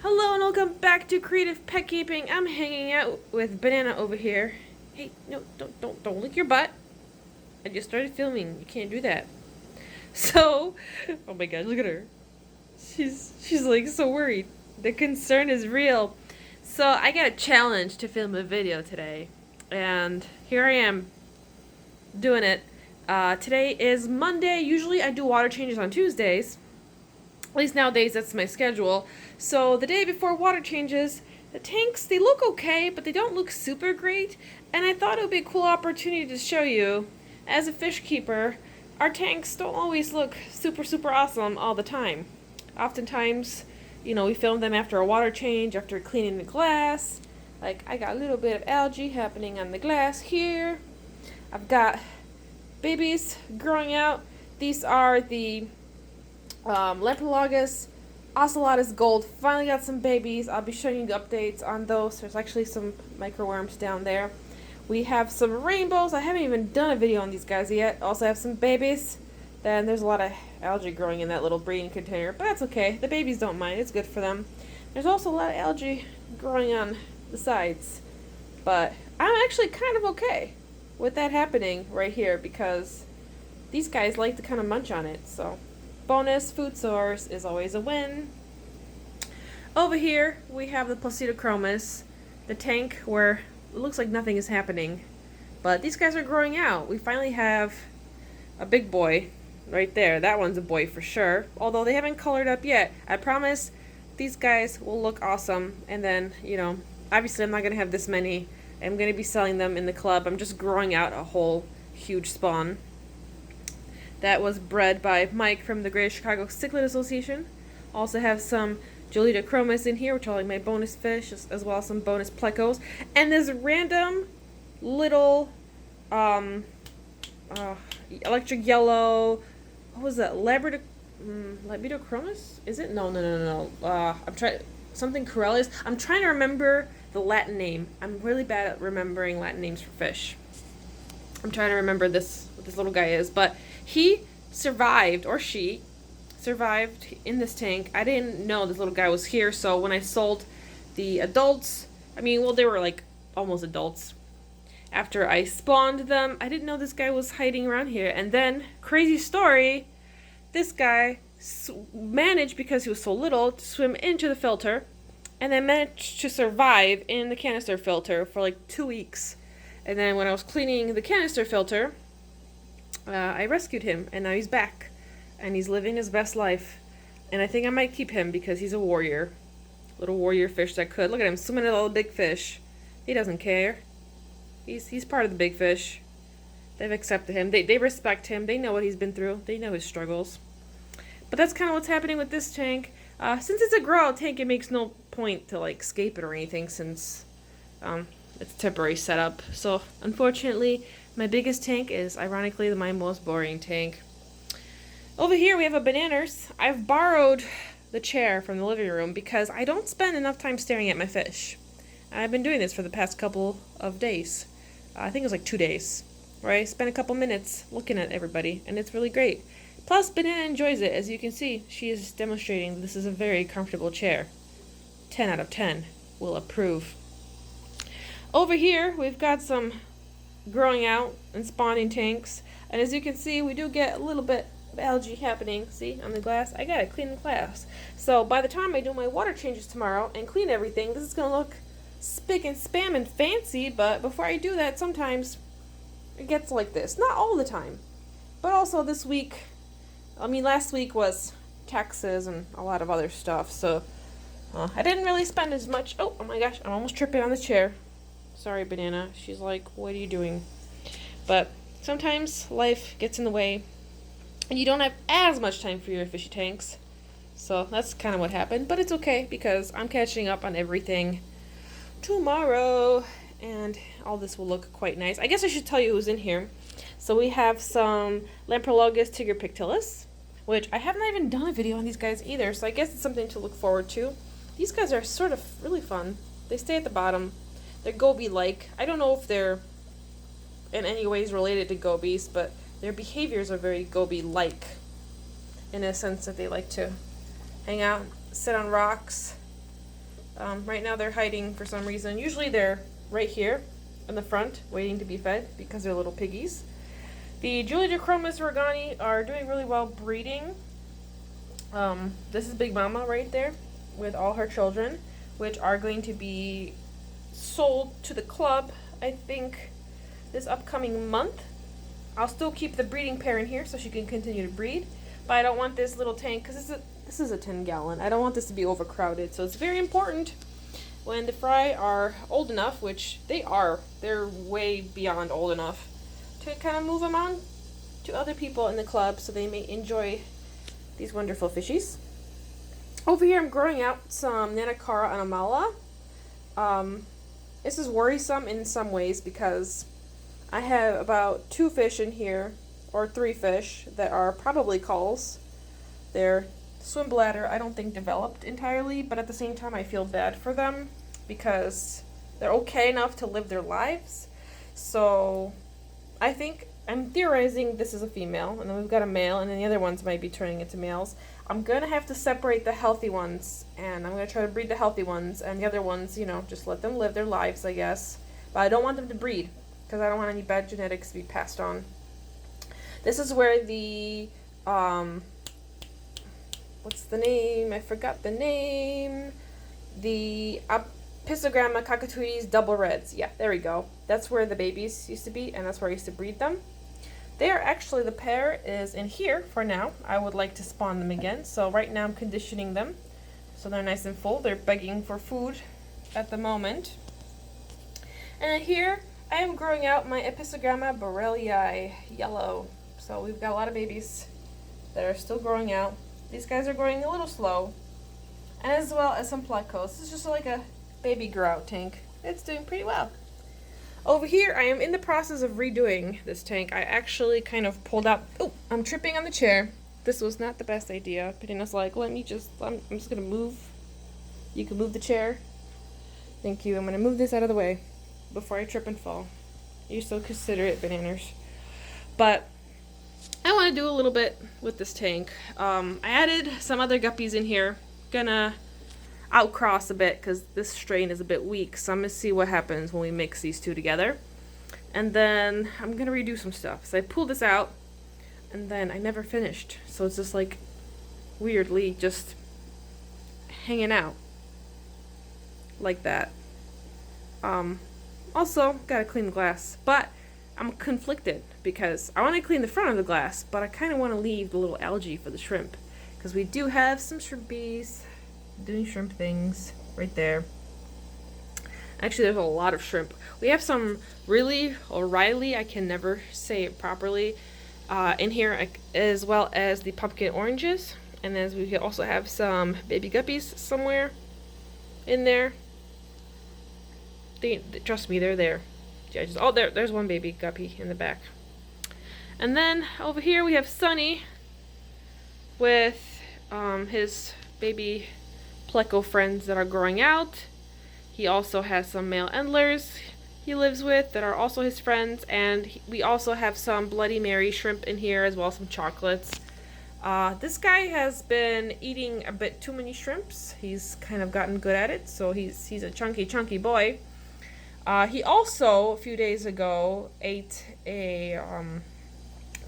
Hello and welcome back to Creative Pet Keeping. I'm hanging out with Banana over here. Hey, no, don't lick your butt. I just started filming. You can't do that. So, oh my god, look at her. She's like so worried. The concern is real. So, I got a challenge to film a video today. And here I am doing it. Today is Monday. Usually I do water changes on Tuesdays. At least nowadays that's my schedule. So the day before water changes, the tanks, they look okay, but they don't look super great. And I thought it would be a cool opportunity to show you, as a fish keeper, our tanks don't always look super awesome all the time. Oftentimes, we film them after a water change, after cleaning the glass. Like, I got a little bit of algae happening on the glass here. I've got babies growing out. These are the Lamprologus ocellatus gold. Finally got some babies. I'll be showing you the updates on those. There's actually some microworms down there. We have some rainbows. I haven't even done a video on these guys yet. Also have some babies. Then there's a lot of algae growing in that little breeding container, but that's okay. The babies don't mind. It's good for them. There's also a lot of algae growing on the sides, but I'm actually kind of okay with that happening right here because these guys like to kind of munch on it, so bonus food source is always a win. Over here we have the Placidochromis, the tank where it looks like nothing is happening, but these guys are growing out. We finally have a big boy right there. That one's a boy for sure, although they haven't colored up yet. I promise these guys will look awesome, and then obviously I'm not going to have this many. I'm going to be selling them in the club. I'm just growing out a whole huge spawn. That was bred by Mike from the Greater Chicago Cichlid Association. Also have some Jolita in here, which are like my bonus fish, as well as some bonus plecos. And this random little electric yellow, what was that? Libidochromis? Is it? No. I'm trying, something Corellius. I'm trying to remember the Latin name. I'm really bad at remembering Latin names for fish. I'm trying to remember what this little guy is, but he survived, or she survived in this tank. I didn't know this little guy was here, so when I sold the adults, they were like almost adults. After I spawned them, I didn't know this guy was hiding around here. And then, crazy story, this guy managed, because he was so little, to swim into the filter, and then managed to survive in the canister filter for like 2 weeks. And then when I was cleaning the canister filter, I rescued him, and now he's back, and he's living his best life. And I think I might keep him because he's a warrior. Little warrior fish that could. Look at him swimming at all the big fish. He doesn't care. He's part of the big fish. They've accepted him. They respect him. They know what he's been through. They know his struggles. But that's kind of what's happening with this tank. Since it's a grow-out tank, it makes no point to escape it or anything, since it's a temporary setup. So unfortunately, my biggest tank is ironically my most boring tank. Over here we have a bananas. I've borrowed the chair from the living room because I don't spend enough time staring at my fish. I've been doing this for the past couple of days. I think it was like 2 days, where I spent a couple minutes looking at everybody, and it's really great. Plus, Banana enjoys it. As you can see, she is demonstrating this is a very comfortable chair. 10 out of 10 will approve. Over here, we've got some growing out and spawning tanks, and as you can see, we do get a little bit of algae happening. See, on the glass? I gotta clean the glass. So by the time I do my water changes tomorrow and clean everything, this is gonna look spick and spam and fancy, but before I do that, sometimes it gets like this. Not all the time, but also this week, last week was taxes and a lot of other stuff, so I didn't really spend as much. Oh my gosh, I'm almost tripping on the chair. Sorry, Banana. She's like, what are you doing? But sometimes life gets in the way, and you don't have as much time for your fishy tanks. So that's kind of what happened, but it's okay because I'm catching up on everything tomorrow, and all this will look quite nice. I guess I should tell you who's in here. So we have some Lamprologus tigropictilis, which I have not even done a video on these guys either, so I guess it's something to look forward to. These guys are sort of really fun. They stay at the bottom. They're goby-like. I don't know if they're in any ways related to gobies, but their behaviors are very goby-like in a sense that they like to hang out, sit on rocks, Right now they're hiding for some reason. Usually they're right here in the front waiting to be fed because they're little piggies. The Julidochromis regani are doing really well breeding. This is Big Mama right there with all her children, which are going to be sold to the club, I think, this upcoming month. I'll still keep the breeding pair in here so she can continue to breed, but I don't want this little tank, because this is a 10-gallon. I don't want this to be overcrowded, so it's very important when the fry are old enough, which they are. They're way beyond old enough to kind of move them on to other people in the club so they may enjoy these wonderful fishies. Over here I'm growing out some Nanacara anamala. This is worrisome in some ways because I have about 2 fish in here, or 3 fish, that are probably culls. Their swim bladder I don't think developed entirely, but at the same time I feel bad for them because they're okay enough to live their lives. So I think I'm theorizing this is a female, and then we've got a male, and then the other ones might be turning into males. I'm going to have to separate the healthy ones, and I'm going to try to breed the healthy ones, and the other ones, you know, just let them live their lives, I guess. But I don't want them to breed, because I don't want any bad genetics to be passed on. This is where the, what's the name? I forgot the name. The Apistogramma cockatoides double reds. Yeah, there we go. That's where the babies used to be, and that's where I used to breed them. They are actually, the pair is in here for now. I would like to spawn them again. So right now I'm conditioning them so they're nice and full. They're begging for food at the moment. And then here I am growing out my Apistogramma borellii yellow. So we've got a lot of babies that are still growing out. These guys are growing a little slow. And as well as some plecos. This is just like a baby grow out tank. It's doing pretty well. Over here, I am in the process of redoing this tank. I actually kind of pulled out... Oh, I'm tripping on the chair. This was not the best idea. Patina's like, I'm just going to move. You can move the chair. Thank you. I'm going to move this out of the way before I trip and fall. You're so considerate, bananas. But I want to do a little bit with this tank. I added some other guppies in here. Gonna outcross a bit because this strain is a bit weak, so I'm gonna see what happens when we mix these two together, and then I'm gonna redo some stuff. So I pulled this out and then I never finished, so it's just like weirdly just hanging out like that. Also gotta clean the glass, but I'm conflicted because I want to clean the front of the glass, but I kind of want to leave the little algae for the shrimp because we do have some shrimpies doing shrimp things right there. Actually, there's a lot of shrimp. We have some really O'Reilly, I can never say it properly, in here, as well as the pumpkin oranges. And then we also have some baby guppies somewhere in there. Trust me, they're there. Yeah, oh, there's one baby guppy in the back. And then over here we have Sunny with his baby pleco friends that are growing out. He also has some male endlers he lives with that are also his friends, and we also have some Bloody Mary shrimp in here as well as some chocolates. This guy has been eating a bit too many shrimps. He's kind of gotten good at it, so he's a chunky boy. He also a few days ago ate a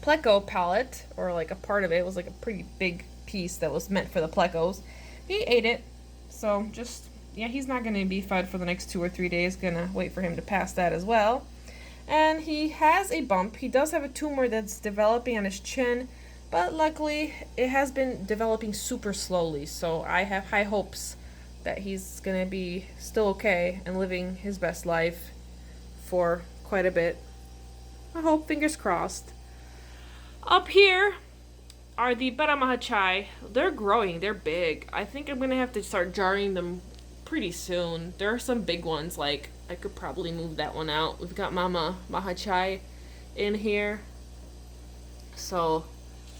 pleco pallet, or like a part of it. It was like a pretty big piece that was meant for the plecos. He ate it, so just, yeah, he's not going to be fed for the next 2 or 3 days. Gonna wait for him to pass that as well. And he has a bump. He does have a tumor that's developing on his chin, but luckily it has been developing super slowly, so I have high hopes that he's going to be still okay and living his best life for quite a bit. I hope, fingers crossed. Up here are the betta mahachai. They're growing, they're big. I think I'm gonna have to start jarring them pretty soon. There are some big ones, like I could probably move that one out. We've got Mama Mahachai in here. So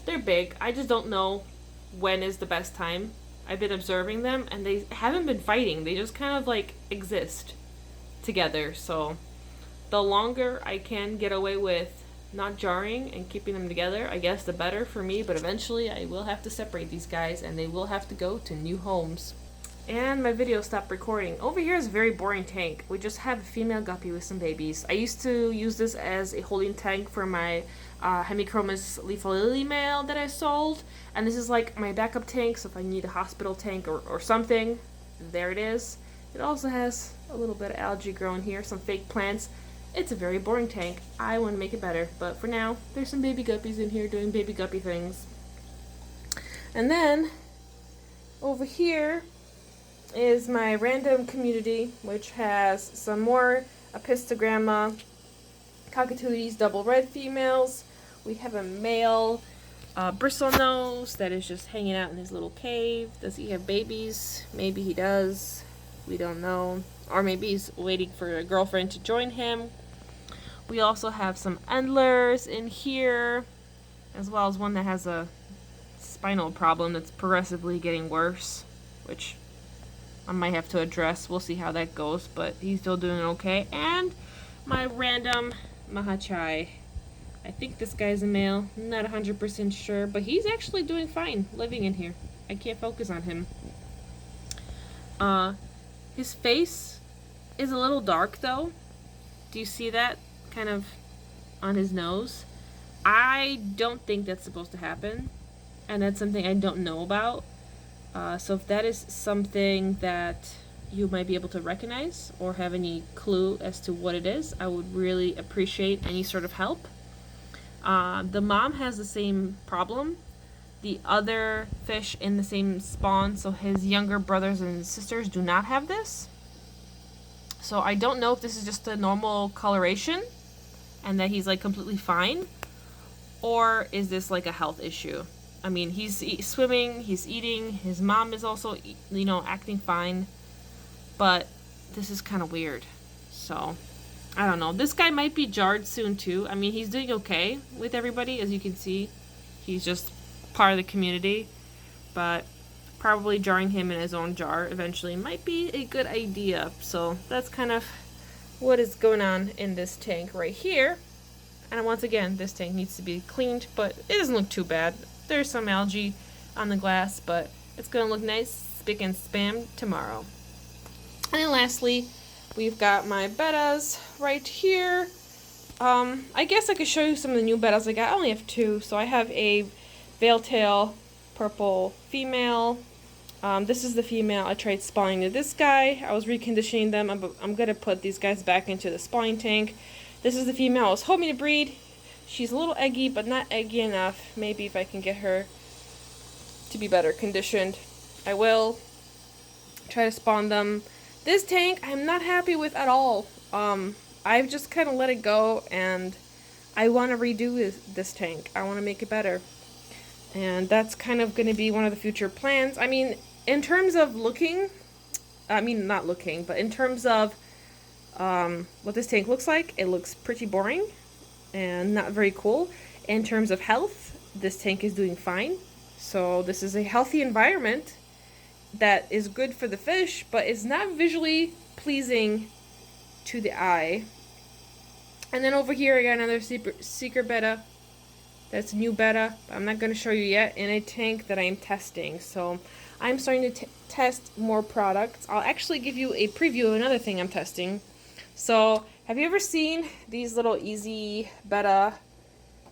they're big. I just don't know when is the best time. I've been observing them and they haven't been fighting. They just kind of like exist together. So the longer I can get away with not jarring and keeping them together, I guess the better for me, but eventually I will have to separate these guys and they will have to go to new homes. And my video stopped recording. Over here is a very boring tank. We just have a female guppy with some babies. I used to use this as a holding tank for my hemichromis lethal lily male that I sold. And this is like my backup tank, so if I need a hospital tank or something, there it is. It also has a little bit of algae growing here, some fake plants. It's a very boring tank. I want to make it better, but for now, there's some baby guppies in here doing baby guppy things. And then, over here is my random community, which has some more apistogramma cockatooides, double red females. We have a male bristlenose that is just hanging out in his little cave. Does he have babies? Maybe he does. We don't know. Or maybe he's waiting for a girlfriend to join him. We also have some endlers in here, as well as one that has a spinal problem that's progressively getting worse, which I might have to address. We'll see how that goes, but he's still doing okay. And my random Mahachai. I think this guy's a male. I'm not 100% sure, but he's actually doing fine living in here. I can't focus on him. His face is a little dark though. Do you see that kind of on his nose? I don't think that's supposed to happen, and that's something I don't know about. So if that is something that you might be able to recognize or have any clue as to what it is, I would really appreciate any sort of help. The mom has the same problem. The other fish in the same spawn, so his younger brothers and sisters, do not have this. So I don't know if this is just a normal coloration and that he's like completely fine, or is this like a health issue? I mean, he's swimming, he's eating, his mom is also, acting fine, but this is kind of weird. So, I don't know. This guy might be jarred soon too. I mean, he's doing okay with everybody, as you can see. He's just part of the community, but probably jarring him in his own jar eventually might be a good idea. So, that's kind of what is going on in this tank right here. And once again, this tank needs to be cleaned, but it doesn't look too bad. There's some algae on the glass, but it's going to look nice, spick and span tomorrow. And then lastly, we've got my bettas right here. I guess I could show you some of the new bettas I got. I only have two. So I have a veiltail purple female. This is the female. I tried spawning to this guy. I was reconditioning them. I'm going to put these guys back into the spawning tank. This is the female I was hoping to breed. She's a little eggy, but not eggy enough. Maybe if I can get her to be better conditioned, I will try to spawn them. This tank, I'm not happy with at all. I've just kind of let it go, and I want to redo this tank. I want to make it better. And that's kind of going to be one of the future plans. I mean, in terms of looking, not looking, but in terms of what this tank looks like, it looks pretty boring and not very cool. In terms of health, this tank is doing fine. So this is a healthy environment that is good for the fish, but it's not visually pleasing to the eye. And then over here I got another secret betta. That's a new betta. I'm not going to show you yet, in a tank that I am testing. So I'm starting to test more products. I'll actually give you a preview of another thing I'm testing. So have you ever seen these little easy betta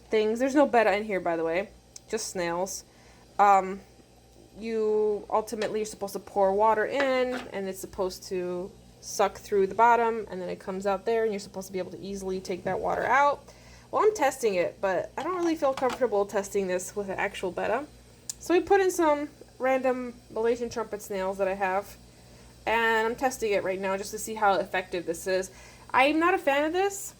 things? There's no betta in here, by the way, just snails. You're supposed to pour water in, and it's supposed to suck through the bottom, and then it comes out there, and you're supposed to be able to easily take that water out. Well, I'm testing it, but I don't really feel comfortable testing this with an actual betta. So we put in some random Malaysian trumpet snails that I have, and I'm testing it right now just to see how effective this is. I'm not a fan of this,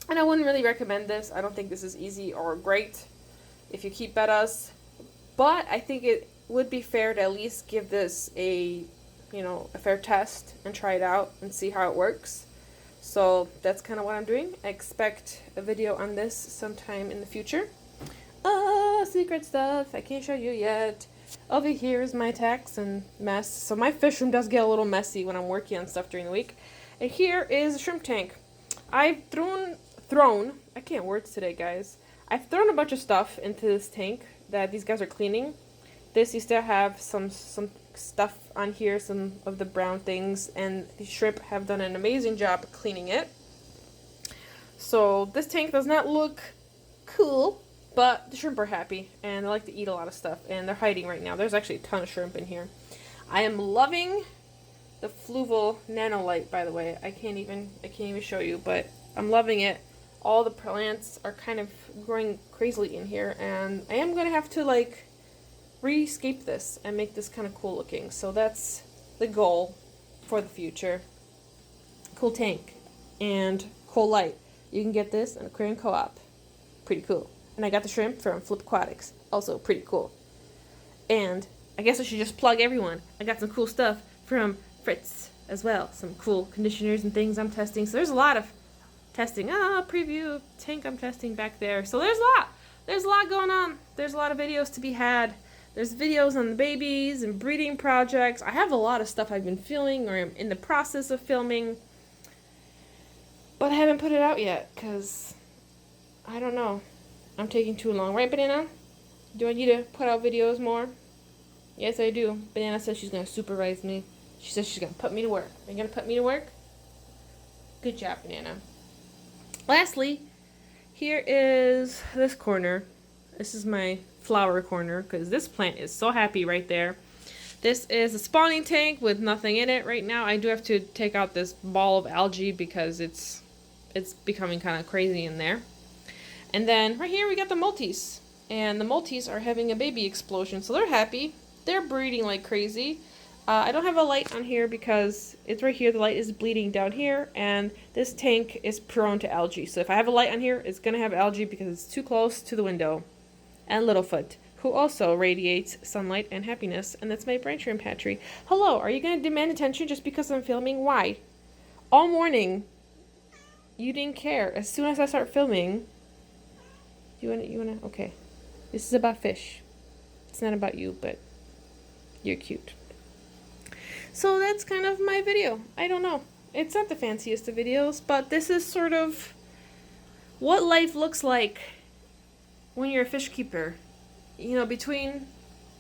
and I wouldn't really recommend this. I don't think this is easy or great if you keep bettas, but I think it would be fair to at least give this a fair test and try it out and see how it works. So that's kind of what I'm doing. I expect a video on this sometime in the future. Secret stuff I can't show you yet. Over here is my tax and mess. So my fish room does get a little messy when I'm working on stuff during the week. And here is a shrimp tank. I've thrown, I can't words today, guys. I've thrown a bunch of stuff into this tank that these guys are cleaning. This used to have some stuff on here, some of the brown things, and the shrimp have done an amazing job cleaning it. So this tank does not look cool, but the shrimp are happy, and they like to eat a lot of stuff, and they're hiding right now. There's actually a ton of shrimp in here. I am loving the fluval nanolite, by the way. I can't even show you, but I'm loving it. All the plants are kind of growing crazily in here, and I am gonna have to like rescape this and make this kind of cool looking. So that's the goal for the future. Cool tank and cool light. You can get this in Aquarium Co-op. Pretty cool. And I got the shrimp from Flip Aquatics. Also pretty cool. And I guess I should just plug everyone. I got some cool stuff from Fritz as well. Some cool conditioners and things I'm testing. So there's a lot of testing. Preview tank I'm testing back there. So there's a lot going on. There's a lot of videos to be had. There's videos on the babies and breeding projects. I have a lot of stuff I've been filming or am in the process of filming. But I haven't put it out yet because I don't know. I'm taking too long. Right, Banana? Do I need to put out videos more? Yes, I do. Banana says she's going to supervise me. She says she's going to put me to work. Are you going to put me to work? Good job, Banana. Lastly, here is this corner. This is my flower corner because this plant is so happy right there. This is a spawning tank with nothing in it right now. I do have to take out this ball of algae because it's becoming kind of crazy in there. And then right here we got the multis. And the multis are having a baby explosion, so they're happy. They're breeding like crazy. I don't have a light on here because it's right here. The light is bleeding down here, and this tank is prone to algae. So if I have a light on here, it's going to have algae because it's too close to the window. And Littlefoot, who also radiates sunlight and happiness, and that's my brain shrimp hatchery. Hello, are you going to demand attention just because I'm filming? Why? All morning, you didn't care. As soon as I start filming, you wanna, okay. This is about fish. It's not about you, but you're cute. So that's kind of my video. I don't know. It's not the fanciest of videos, but this is sort of what life looks like when you're a fish keeper. You know, between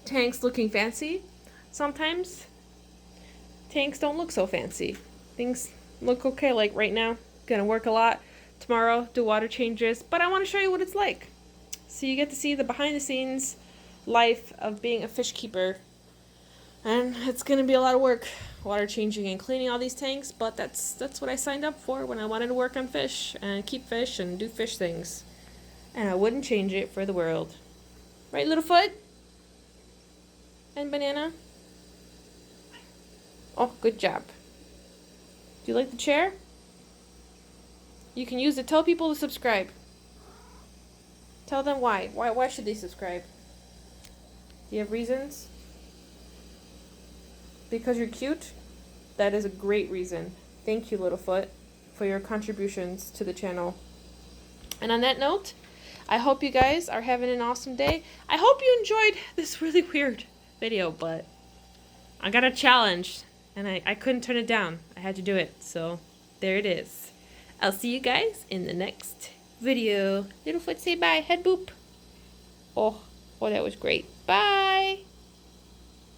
tanks looking fancy, sometimes tanks don't look so fancy. Things look okay, like right now. Gonna work a lot. Tomorrow, do water changes, but I want to show you what it's like. So you get to see the behind the scenes life of being a fish keeper. And it's gonna be a lot of work, water changing and cleaning all these tanks, but that's what I signed up for when I wanted to work on fish and keep fish and do fish things. And I wouldn't change it for the world. Right, Littlefoot? And Banana? Oh, good job. Do you like the chair? You can use it. Tell people to subscribe. Tell them why. Why should they subscribe? Do you have reasons? Because you're cute? That is a great reason. Thank you, Littlefoot, for your contributions to the channel. And on that note, I hope you guys are having an awesome day. I hope you enjoyed this really weird video, but I got a challenge, and I couldn't turn it down. I had to do it, so there it is. I'll see you guys in the next video. Littlefoot, say bye. Head boop. Oh, that was great. Bye.